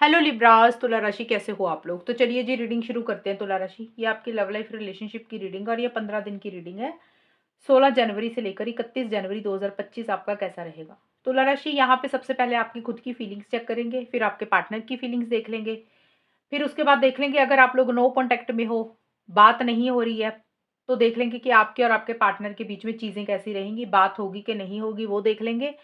Hello Libras, तुला राशि कैसे हो आप लोग। तो चलिए जी रीडिंग शुरू करते हैं। तुला राशि, ये आपकी लव लाइफ रिलेशनशिप की रीडिंग और ये 15 दिन की रीडिंग है। 16 जनवरी से लेकर 31 जनवरी 2025 आपका कैसा रहेगा। तुला राशि, यहाँ पे सबसे पहले आपकी खुद की फीलिंग्स चेक करेंगे, फिर आपके पार्टनर की फीलिंग्स देख लेंगे, फिर उसके बाद देख लेंगे अगर आप लोग नो कॉन्टेक्ट में हो, बात नहीं हो रही है, तो देख लेंगे कि आपके और आपके पार्टनर के बीच में चीज़ें कैसी रहेंगी, बात होगी कि नहीं होगी, वो देख लेंगे।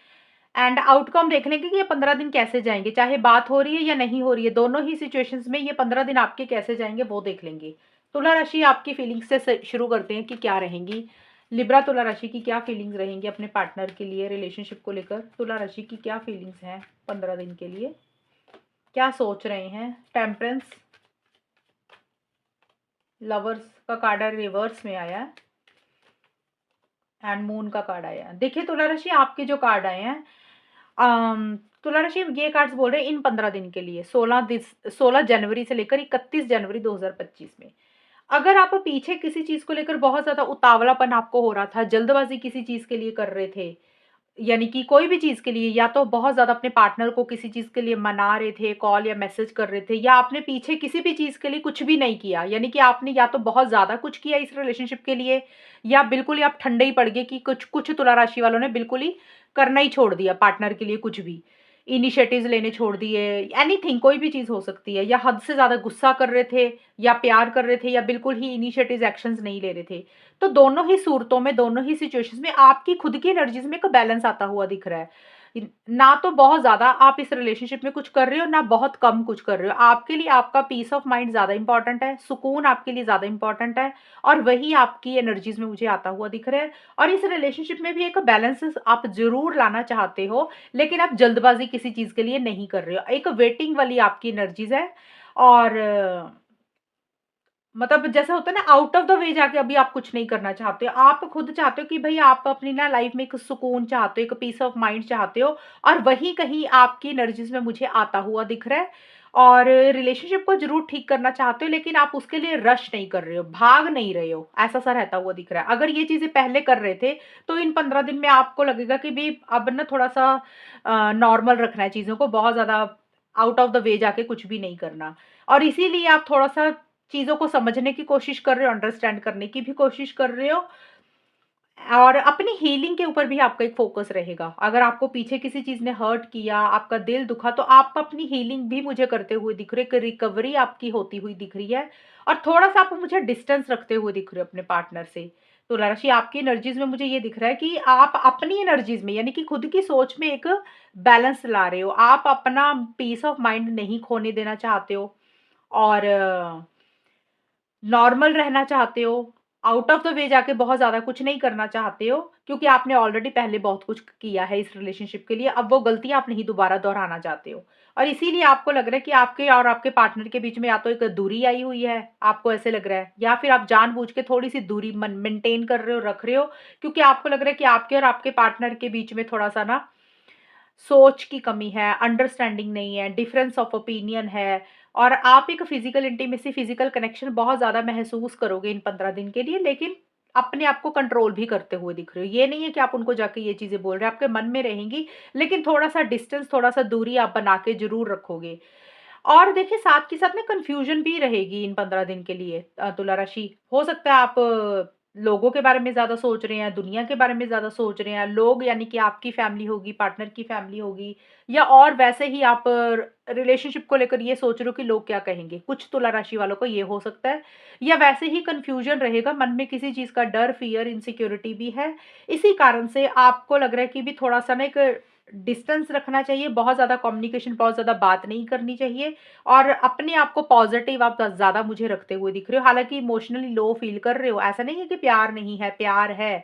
एंड आउटकम देख लेंगे कि ये 15 दिन कैसे जाएँगे, चाहे बात हो रही है या नहीं हो रही है, दोनों ही सिचुएशंस में ये 15 दिन आपके कैसे जाएँगे वो देख लेंगे। तुला राशि, आपकी फीलिंग्स से शुरू करते हैं कि क्या रहेंगी। लिब्रा, तुला राशि की क्या फीलिंग्स रहेंगी अपने पार्टनर के लिए रिलेशनशिप को लेकर। तुला राशि की क्या फीलिंग्स हैं 15 दिन के लिए, क्या सोच रहे हैं। टेम्परेंस, लवर्स का कार्ड रिवर्स में आया है एंड मून का कार्ड आया है। देखिए तुला राशि, आपके जो कार्ड आए हैं, तुला राशि ये कार्ड्स बोल रहे हैं इन 15 दिन के लिए, 16 जनवरी से लेकर 31 जनवरी 2025 में। अगर आप पीछे किसी चीज को लेकर बहुत ज्यादा उतावलापन आपको हो रहा था, जल्दबाजी किसी चीज के लिए कर रहे थे, यानी कि कोई भी चीज़ के लिए, या तो बहुत ज़्यादा अपने पार्टनर को किसी चीज़ के लिए मना रहे थे, कॉल या मैसेज कर रहे थे, या आपने पीछे किसी भी चीज़ के लिए कुछ भी नहीं किया, यानी कि आपने या तो बहुत ज़्यादा कुछ किया इस रिलेशनशिप के लिए, या बिल्कुल ही आप ठंडे ही पड़ गए कि कुछ कुछ तुला राशि वालों ने बिल्कुल ही करना ही छोड़ दिया पार्टनर के लिए, कुछ भी इनिशिएटिव्स लेने छोड़ दिए। एनीथिंग, कोई भी चीज़ हो सकती है, या हद से ज़्यादा गुस्सा कर रहे थे, या प्यार कर रहे थे, या बिल्कुल ही इनिशिएटिव्स एक्शंस नहीं ले रहे थे। तो दोनों ही सूरतों में, दोनों ही सिचुएशंस में आपकी खुद की एनर्जीज में एक बैलेंस आता हुआ दिख रहा है। ना तो बहुत ज्यादा आप इस रिलेशनशिप में कुछ कर रहे हो, ना बहुत कम कुछ कर रहे हो। आपके लिए आपका पीस ऑफ माइंड ज्यादा इंपॉर्टेंट है, सुकून आपके लिए ज्यादा इंपॉर्टेंट है, और वही आपकी एनर्जीज में मुझे आता हुआ दिख रहा है। और इस रिलेशनशिप में भी एक बैलेंस आप जरूर लाना चाहते हो, लेकिन आप जल्दबाजी किसी चीज के लिए नहीं कर रहे हो, एक वेटिंग वाली आपकी एनर्जीज है। और मतलब जैसा होता है ना, आउट ऑफ द वे जाके अभी आप कुछ नहीं करना चाहते हो। आप खुद चाहते हो कि भई आप अपनी ना लाइफ में एक सुकून चाहते हो, एक पीस ऑफ माइंड चाहते हो, और वही कहीं आपकी एनर्जीज़ में मुझे आता हुआ दिख रहा है। और रिलेशनशिप को ज़रूर ठीक करना चाहते हो, लेकिन आप उसके लिए रश नहीं कर रहे हो, भाग नहीं रहे हो, ऐसा-सा रहता हुआ दिख रहा है। अगर ये चीज़ें पहले कर रहे थे, तो इन 15 दिन में आपको लगेगा कि भई अब ना थोड़ा-सा नॉर्मल रखना है चीज़ों को, बहुत ज़्यादा आउट ऑफ द वे जाके कुछ भी नहीं करना। और इसीलिए आप थोड़ा-सा चीज़ों को समझने की कोशिश कर रहे हो, अंडरस्टैंड करने की भी कोशिश कर रहे हो, और अपनी हीलिंग के ऊपर भी आपका एक फ़ोकस रहेगा। अगर आपको पीछे किसी चीज़ ने हर्ट किया, आपका दिल दुखा, तो आप अपनी हीलिंग भी मुझे करते हुए दिख रहे हो, एक रिकवरी आपकी होती हुई दिख रही है, और थोड़ा-सा आप मुझे डिस्टेंस रखते हुए दिख रहे हो अपने पार्टनर से। तुला राशि, आपकी एनर्जीज़ में मुझे ये दिख रहा है कि आप अपनी एनर्जीज़ में, यानी कि खुद की सोच में एक बैलेंस ला रहे हो। आप अपना पीस ऑफ माइंड नहीं खोने देना चाहते हो, और नॉर्मल रहना चाहते हो, आउट ऑफ द वे जाके बहुत ज़्यादा कुछ नहीं करना चाहते हो, क्योंकि आपने ऑलरेडी पहले बहुत कुछ किया है इस रिलेशनशिप के लिए, अब वो गलतियाँ आप नहीं दोबारा दोहराना चाहते हो। और इसीलिए आपको लग रहा है कि आपके और आपके पार्टनर के बीच में या तो एक दूरी आई हुई है, आपको ऐसे लग रहा है, या फिर आप जानबूझ के थोड़ी-सी दूरी मेंटेन कर रहे हो, रख रहे हो, क्योंकि आपको लग रहा है कि आपके और आपके पार्टनर के बीच में थोड़ा-सा ना सोच की कमी है, अंडरस्टैंडिंग नहीं है, डिफरेंस ऑफ ओपिनियन है, और आप एक फिजिकल इंटीमेसी, फिजिकल कनेक्शन बहुत ज़्यादा महसूस करोगे इन 15 दिन के लिए, लेकिन अपने आप को कंट्रोल भी करते हुए दिख रहे हो। ये नहीं है कि आप उनको जाके ये चीज़ें बोल रहे हो, आपके मन में रहेंगी, लेकिन थोड़ा-सा डिस्टेंस, थोड़ा-सा दूरी आप बना के ज़रूर रखोगे। और देखिए, साथ के साथ ना कन्फ्यूजन भी रहेगी इन 15 दिन के लिए। तुला राशि, हो सकता है आप लोगों के बारे में ज़्यादा सोच रहे हैं, दुनिया के बारे में ज़्यादा सोच रहे हैं। लोग यानी कि आपकी फैमिली होगी, पार्टनर की फैमिली होगी, या और वैसे ही आप रिलेशनशिप को लेकर ये सोच रहे हो कि लोग क्या कहेंगे। कुछ तुला राशि वालों को ये हो सकता है, या वैसे ही कन्फ्यूजन रहेगा, मन में किसी चीज़ का डर, फ़ियर, इनसिक्योरिटी भी है। इसी कारण से आपको लग रहा है कि भी थोड़ा-सा ना एक डिस्टेंस रखना चाहिए, बहुत ज़्यादा कम्युनिकेशन, बहुत ज़्यादा बात नहीं करनी चाहिए, और अपने आप को पॉज़िटिव आप ज़्यादा मुझे रखते हुए दिख रहे हो। हालाँकि इमोशनली लो फ़ील कर रहे हो, ऐसा नहीं है कि प्यार नहीं है, प्यार है,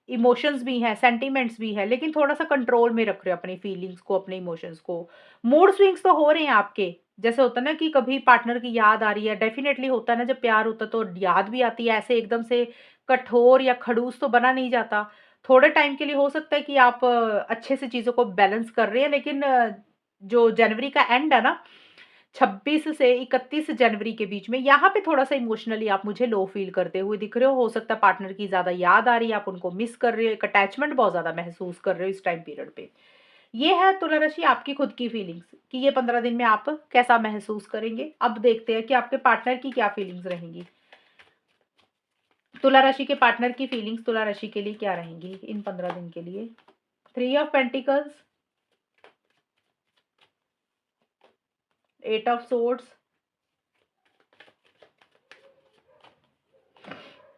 इमोशंस भी हैं, सेंटिमेंट्स भी हैं, लेकिन थोड़ा-सा कंट्रोल में रख रहे हो अपनी फीलिंग्स को, अपने इमोशंस को। मूड स्विंग्स तो हो रहे हैं आपके, जैसे होता है ना कि कभी पार्टनर की याद आ रही है, डेफ़िनेटली होता है ना, जब प्यार होता है तो याद भी आती है, ऐसे एकदम से कठोर या खड़ूस तो बना नहीं जाता। थोड़े टाइम के लिए हो सकता है कि आप अच्छे से चीज़ों को बैलेंस कर रहे हैं, लेकिन जो जनवरी का एंड है ना, 26 से 31 जनवरी के बीच में, यहाँ पे थोड़ा-सा इमोशनली आप मुझे लो फ़ील करते हुए दिख रहे हो सकता है पार्टनर की ज़्यादा याद आ रही है, आप उनको मिस कर रहे हो, एक अटैचमेंट बहुत ज़्यादा महसूस कर रहे हो इस टाइम पीरियड पे। ये है तुला राशि आपकी खुद की फीलिंग्स कि ये 15 दिन में आप कैसा महसूस करेंगे। अब देखते हैं कि आपके पार्टनर की क्या फीलिंग्स रहेंगी। तुला राशि के पार्टनर की फीलिंग्स तुला राशि के लिए क्या रहेंगी इन 15 दिन के लिए। 3 of pentacles, 8 of swords,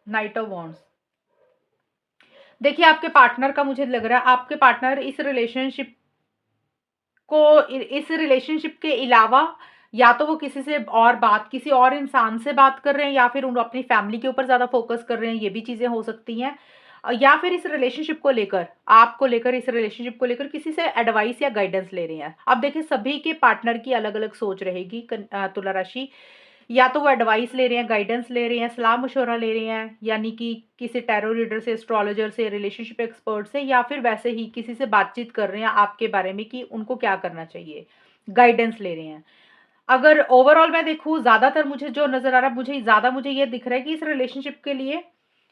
night of wands. देखिए आपके पार्टनर का मुझे लग रहा है आपके पार्टनर इस रिलेशनशिप के अलावा या तो वो किसी से और किसी और इंसान से बात कर रहे हैं, या फिर उन अपनी फैमिली के ऊपर ज़्यादा फोकस कर रहे हैं, ये भी चीज़ें हो सकती हैं। या फिर इस रिलेशनशिप को लेकर आपको लेकर इस रिलेशनशिप को लेकर किसी से एडवाइस या गाइडेंस ले रहे हैं। अब देखिए सभी के पार्टनर की अलग अलग सोच रहेगी तुला राशि। या तो वो एडवाइस ले रहे हैं, गाइडेंस ले रहे हैं, सलाह-मशवरा ले रहे हैं, यानी कि किसी टैरो रीडर से, एस्ट्रोलॉजर से, रिलेशनशिप एक्सपर्ट से, या फिर वैसे ही किसी से बातचीत कर रहे हैं आपके बारे में कि उनको क्या करना चाहिए, गाइडेंस ले रहे हैं। अगर ओवरऑल मैं देखूँ ज़्यादातर मुझे जो नज़र आ रहा है, मुझे ये दिख रहा है कि इस रिलेशनशिप के लिए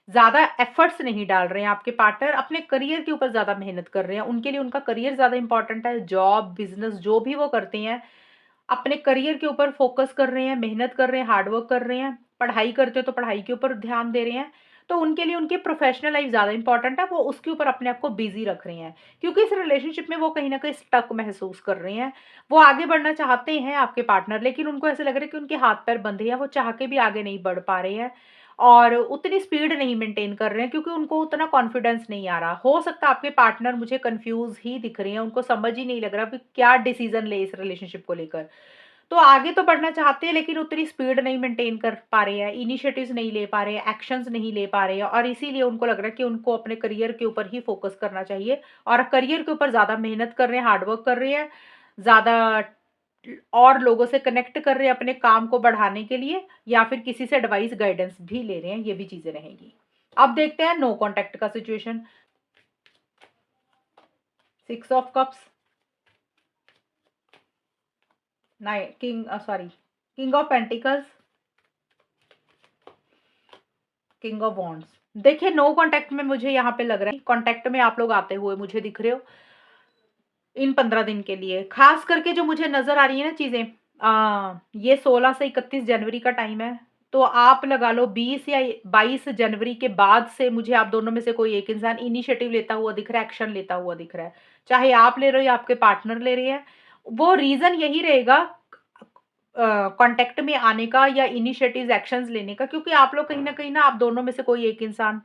ज़्यादा एफर्ट्स नहीं डाल रहे हैं आपके पार्टनर, अपने करियर के ऊपर ज़्यादा मेहनत कर रहे हैं। उनके लिए उनका करियर ज़्यादा इंपॉर्टेंट है, जॉब, बिज़नेस जो भी वो करते हैं अपने करियर के ऊपर फोकस कर रहे हैं, मेहनत कर रहे हैं, हार्ड वर्क कर रहे हैं, पढ़ाई करते हो तो पढ़ाई के ऊपर ध्यान दे रहे हैं। तो उनके लिए उनकी प्रोफेशनल लाइफ ज़्यादा इंपॉर्टेंट है, वो उसके ऊपर अपने आप को बिज़ी रख रहे हैं। क्योंकि इस रिलेशनशिप में वो कहीं न कहीं स्टक महसूस कर रहे हैं। वो आगे बढ़ना चाहते हैं आपके पार्टनर, लेकिन उनको ऐसा लग रहा है कि उनके हाथ-पैर बंधे हैं, वो चाह के भी आगे नहीं बढ़ पा रहे हैं और उतनी स्पीड नहीं मेंटेन कर रहे हैं क्योंकि उनको उतना कॉन्फिडेंस नहीं आ रहा। हो सकता है आपके पार्टनर मुझे कन्फ्यूज़ ही दिख रहे हैं, उनको समझ ही नहीं लग रहा कि क्या डिसीज़न लें इस रिलेशनशिप को लेकर। तो आगे तो बढ़ना चाहते हैं लेकिन उतनी स्पीड नहीं मेंटेन कर पा रहे हैं, इनिशिएटिव्स नहीं ले पा रहे हैं, एक्शंस नहीं ले पा रहे हैं और इसीलिए उनको लग रहा है कि उनको अपने करियर के ऊपर ही फोकस करना चाहिए और करियर के ऊपर ज़्यादा मेहनत कर रहे हैं, हार्ड वर्क कर रहे हैं, ज़्यादा और लोगों से कनेक्ट कर रहे हैं अपने काम को बढ़ाने के लिए या फिर किसी से एडवाइस गाइडेंस भी ले रहे हैं, ये भी चीज़ें रहेंगी। अब देखते हैं नो कॉन्टैक्ट का situation. 6 of cups, king of pentacles, king of wands. देखिए नो कांटेक्ट में मुझे यहाँ पे लग रहा है कांटेक्ट में आप लोग आते हुए मुझे दिख रहे हो इन 15 दिन के लिए। खास करके जो मुझे नजर आ रही है ना चीजें, ये 16 से 31 जनवरी का टाइम है। तो आप लगा लो 20 या 22 जनवरी के बाद से मुझे आप दोनों में से कोई एक इंसान इनिशिएटिव लेता हुआ दिख रहा है, एक्शन लेता हुआ दिख रहा है। चाहे आप ले रहे हो या आपके पार्टनर ले रहे हैं, वो रीजन यही रहेगा कांटेक्ट में आने का या इनिशिएटिव्स एक्शंस लेने का, क्योंकि आप लोग कहीं न कहीं ना आप दोनों में से कोई एक इंसान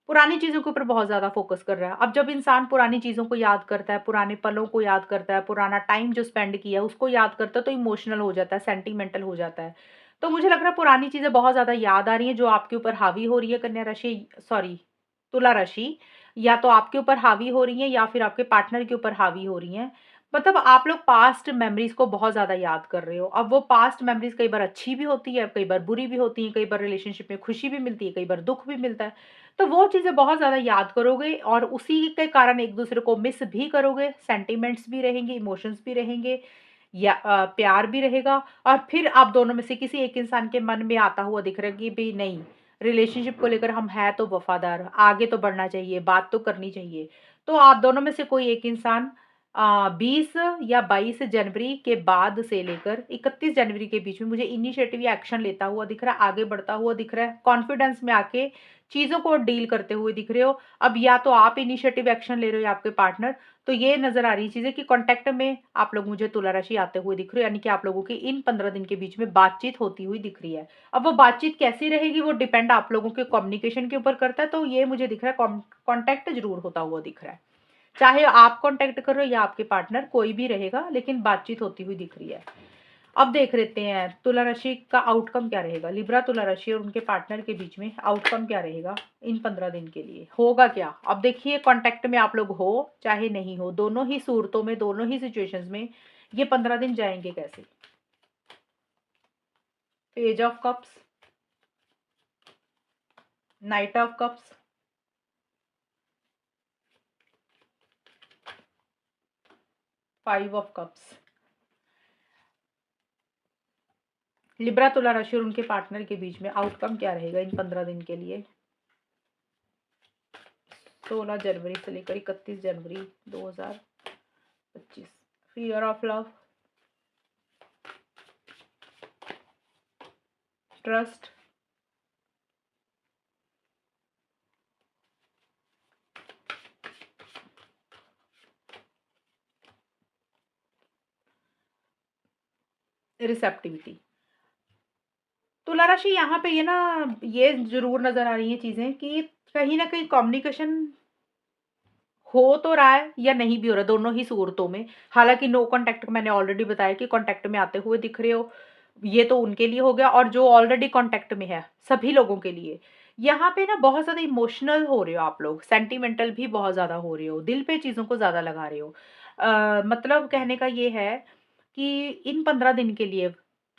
पुरानी चीज़ों के ऊपर बहुत ज़्यादा फ़ोकस कर रहा है। अब जब इंसान पुरानी चीज़ों को याद करता है, पुराने पलों को याद करता है, पुराना टाइम जो स्पेंड किया है उसको याद करता है तो इमोशनल हो जाता है, सेंटिमेंटल हो जाता है। तो मुझे लग रहा है पुरानी चीज़ें बहुत ज़्यादा याद आ रही हैं जो आपके ऊपर हावी हो रही है कन्या राशि, सॉरी, तुला राशि। या तो आपके ऊपर हावी हो रही हैं या फिर आपके पार्टनर के ऊपर हावी हो रही हैं। मतलब आप लोग पास्ट मेमोरीज़ को बहुत ज़्यादा याद कर रहे हो। अब वो पास्ट मेमोरीज़ कई बार अच्छी भी होती है, कई बार बुरी भी होती हैं, कई बार रिलेशनशिप में खुशी भी मिलती है, कई बार दुःख भी मिलता है। तो वो चीज़ें बहुत ज़्यादा याद करोगे और उसी के कारण एक-दूसरे को मिस भी करोगे, सेंटिमेंट्स भी रहेंगे, इमोशंस भी रहेंगे या प्यार भी रहेगा और फिर आप दोनों में से किसी एक इंसान के मन में आता हुआ दिख रहा है कि भई नहीं, रिलेशनशिप को लेकर हम हैं तो वफ़ादार, आगे तो बढ़ना चाहिए, बात तो करनी चाहिए। तो आप दोनों में से कोई एक इंसान 20 या 22 जनवरी के बाद से लेकर 31 जनवरी के बीच में मुझे इनिशिएटिव या एक्शन लेता हुआ दिख रहा है, आगे बढ़ता हुआ दिख रहा है, कॉन्फिडेंस में आके चीज़ों को डील करते हुए दिख रहे हो। अब या तो आप इनिशिएटिव एक्शन ले रहे हो या आपके पार्टनर, तो ये नज़र आ रही चीज़ें कि कॉन्टैक्ट में आप लोग मुझे तुला राशि आते हुए दिख रहे हो, यानी कि आप लोगों की इन 15 दिन के बीच में बातचीत होती हुई दिख रही है। अब वो बातचीत कैसी रहेगी वो डिपेंड आप लोगों के कम्युनिकेशन के ऊपर करता है, तो ये मुझे दिख रहा है कॉन्टैक्ट ज़रूर होता हुआ दिख रहा है। चाहे आप कॉन्टैक्ट कर रहे हो या आपके पार्टनर, कोई भी रहेगा लेकिन बातचीत होती हुई दिख रही है। अब देख लेते हैं तुला राशि का आउटकम क्या रहेगा। लिब्रा तुला राशि और उनके पार्टनर के बीच में आउटकम क्या रहेगा इन 15 दिन के लिए, होगा क्या? अब देखिए कॉन्टैक्ट में आप लोग हो चाहे नहीं हो, दोनों ही सूरतों में, दोनों ही सिचुएशंस में ये 15 दिन जाएंगे कैसे। Page of cups, night of cups, 5 of cups. Libra तुला राशि और उनके पार्टनर के बीच में आउटकम क्या रहेगा इन 15 दिन के लिए, 16 जनवरी से लेकर 31 जनवरी 2000 25 fear of love, trust, receptivity. तुला राशि यहाँ पे ये ज़रूर नज़र आ रही हैं चीज़ें कि कहीं न कहीं कम्युनिकेशन हो तो रहा है या नहीं भी हो रहा है, दोनों ही सूरतों में। हालाँकि नो कॉन्टैक्ट मैंने ऑलरेडी बताया कि कॉन्टैक्ट में आते हुए दिख रहे हो, ये तो उनके लिए हो गया और जो ऑलरेडी कॉन्टैक्ट में है, सभी लोगों के लिए। यहाँ पे ना बहुत ज़्यादा इमोशनल हो रहे हो आप लोग, सेंटिमेंटल भी बहुत ज़्यादा हो रहे हो, दिल पे चीज़ों को ज़्यादा लगा रहे हो। मतलब कहने का ये है कि इन 15 दिन के लिए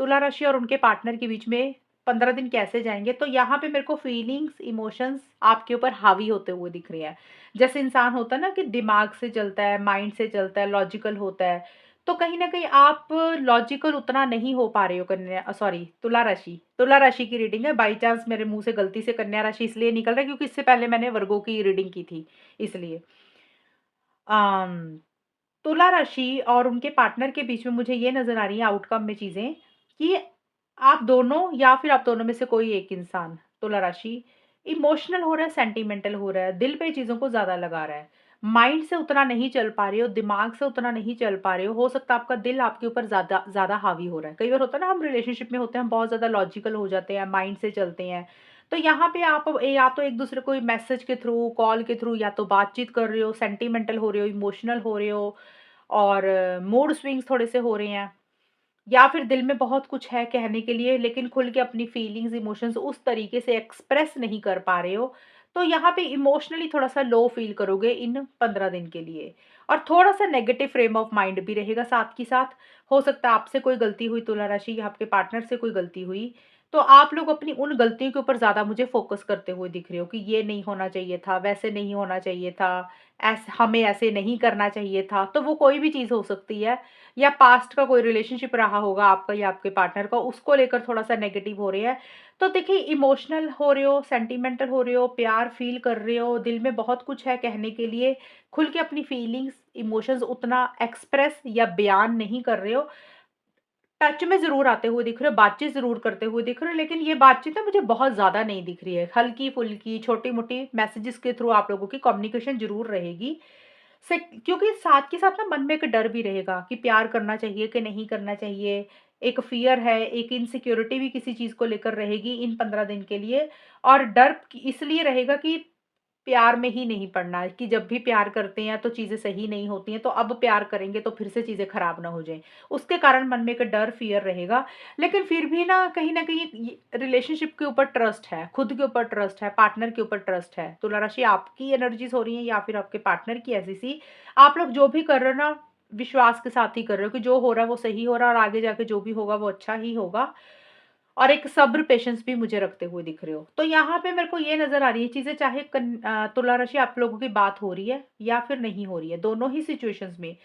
तुला राशि और उनके पार्टनर के बीच में 15 दिन कैसे जाएँगे, तो यहाँ पे मेरे को फीलिंग्स, इमोशंस आपके ऊपर हावी होते हुए दिख रहे हैं। जैसे इंसान होता है ना कि दिमाग से चलता है, माइंड से चलता है, लॉजिकल होता है, तो कहीं न कहीं आप लॉजिकल उतना नहीं हो पा रहे हो सॉरी तुला राशि की रीडिंग है, बाय चांस मेरे मुँह से गलती से कन्या राशि इसलिए निकल रहा है क्योंकि इससे पहले मैंने वर्गों की रीडिंग की थी, इसलिए। अम तुला राशि और उनके पार्टनर के बीच में मुझे ये नज़र आ रही है आउटकम में चीज़ें कि आप दोनों या फिर आप दोनों में से कोई एक इंसान, तुला राशि, इमोशनल हो रहा है, सेंटिमेंटल हो रहा है, दिल पे चीज़ों को ज़्यादा लगा रहा है। माइंड से उतना नहीं चल पा रहे हो, दिमाग से उतना नहीं चल पा रहे हो सकता है आपका दिल आपके ऊपर ज़्यादा ज़्यादा हावी हो रहा है। कई बार होता है ना हम रिलेशनशिप में होते हैं, हम बहुत ज़्यादा लॉजिकल हो जाते हैं, माइंड से चलते हैं। तो यहाँ पे आप या तो एक-दूसरे को मैसेज के थ्रू, कॉल के थ्रू या तो बातचीत कर रहे हो, सेंटिमेंटल हो रहे हो, इमोशनल हो रहे हो और मूड स्विंग्स थोड़े से हो रहे हैं या फिर दिल में बहुत कुछ है कहने के लिए लेकिन खुल के अपनी फीलिंग्स, इमोशंस उस तरीके से एक्सप्रेस नहीं कर पा रहे हो, तो यहाँ पे इमोशनली थोड़ा-सा लो फील करोगे इन 15 दिन के लिए और थोड़ा-सा नेगेटिव फ्रेम ऑफ माइंड भी रहेगा साथ के साथ। हो सकता है आपसे कोई गलती हुई तुला राशि या आपके पार्टनर से कोई गलती हुई, तो आप लोग अपनी उन गलतियों के ऊपर ज़्यादा मुझे फ़ोकस करते हुए दिख रहे हो कि ये नहीं होना चाहिए था, वैसे नहीं होना चाहिए था, हमें ऐसे नहीं करना चाहिए था। तो वो कोई भी चीज़ हो सकती है या पास्ट का कोई रिलेशनशिप रहा होगा आपका या आपके पार्टनर का, उसको लेकर थोड़ा-सा नेगेटिव हो रहे हैं। तो देखिए इमोशनल हो रहे हो, सेंटिमेंटल हो रहे हो, प्यार फ़ील कर रहे हो, दिल में बहुत कुछ है कहने के लिए, खुल के अपनी फीलिंग्स, इमोशंस उतना एक्सप्रेस या बयान नहीं कर रहे हो। टच में ज़रूर आते हुए दिख रहे हो, बातचीत ज़रूर करते हुए दिख रहे हो, लेकिन ये बातचीत ना मुझे बहुत ज़्यादा नहीं दिख रही है। हल्की-फुल्की, छोटी-मोटी मैसेजेस के थ्रू आप लोगों की कम्युनिकेशन ज़रूर रहेगी। से क्योंकि साथ के साथ ना मन में एक डर भी रहेगा कि प्यार करना चाहिए कि नहीं करना चाहिए। एक फ़ियर है, एक इनसिक्योरिटी भी किसी चीज़ को लेकर रहेगी इन 15 दिन के लिए और डर इसलिए रहेगा कि प्यार में ही नहीं पड़ना है कि जब भी प्यार करते हैं तो चीज़ें सही नहीं होती हैं, तो अब प्यार करेंगे तो फिर से चीज़ें खराब ना हो जाएँ। उसके कारण मन में एक डर, फ़ियर रहेगा। लेकिन फिर भी ना कहीं न कहीं ये रिलेशनशिप के ऊपर ट्रस्ट है, खुद के ऊपर ट्रस्ट है, पार्टनर के ऊपर ट्रस्ट है। तुला राशि आपकी एनर्जीज़ हो रही हैं या फिर आपके पार्टनर की ऐसी-सी। आप लोग जो भी कर रहे हो ना, विश्वास के साथ ही कर रहे हो कि जो हो रहा है वो सही हो रहा है और आगे जाके जो भी होगा वो अच्छा ही होगा। और एक सब्र पेशेंस भी मुझे रखते हुए दिख रहे हो। तो यहाँ पे मेरे को ये नज़र आ रही है चीज़ें चाहे तुला राशि आप लोगों की बात हो रही है या फिर नहीं हो रही है, दोनों ही सिचुएशंस में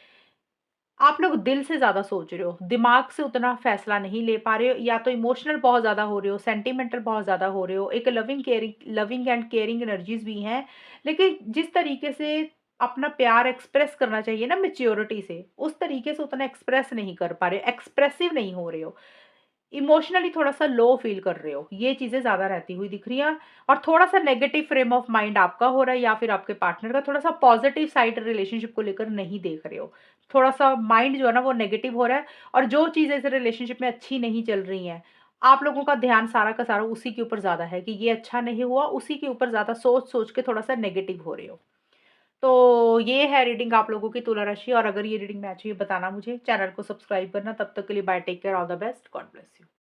आप लोग दिल से ज़्यादा सोच रहे हो, दिमाग से उतना फैसला नहीं ले पा रहे हो या तो इमोशनल बहुत ज़्यादा हो रहे हो, सेंटिमेंटल बहुत ज़्यादा हो रहे हो, एक लविंग एंड केयरिंग एनर्जीज़ भी हैं। लेकिन जिस तरीके से अपना प्यार एक्सप्रेस करना चाहिए ना मैच्योरिटी से, उस तरीके से उतना एक्सप्रेस नहीं कर पा रहे हो, एक्सप्रेसिव नहीं हो रहे हो। इमोशनली थोड़ा-सा लो फ़ील कर रहे हो, ये चीज़ें ज़्यादा रहती हुई दिख रही हैं और थोड़ा-सा नेगेटिव फ्रेम ऑफ माइंड आपका हो रहा है या फिर आपके पार्टनर का, थोड़ा-सा पॉज़िटिव साइड रिलेशनशिप को लेकर नहीं देख रहे हो। थोड़ा-सा माइंड जो है ना वो नेगेटिव हो रहा है और जो चीज़ें इस रिलेशनशिप में अच्छी नहीं चल रही हैं, आप लोगों का ध्यान सारा का सारा उसी के ऊपर ज़्यादा है कि ये अच्छा नहीं हुआ, उसी के ऊपर ज़्यादा सोच-सोच के थोड़ा-सा नेगेटिव हो रहे हो। तो ये है रीडिंग आप लोगों की तुला राशि और अगर ये रीडिंग मैच हुई बताना मुझे, चैनल को सब्सक्राइब करना। तब तक के लिए bye, take care, all the best, God bless you.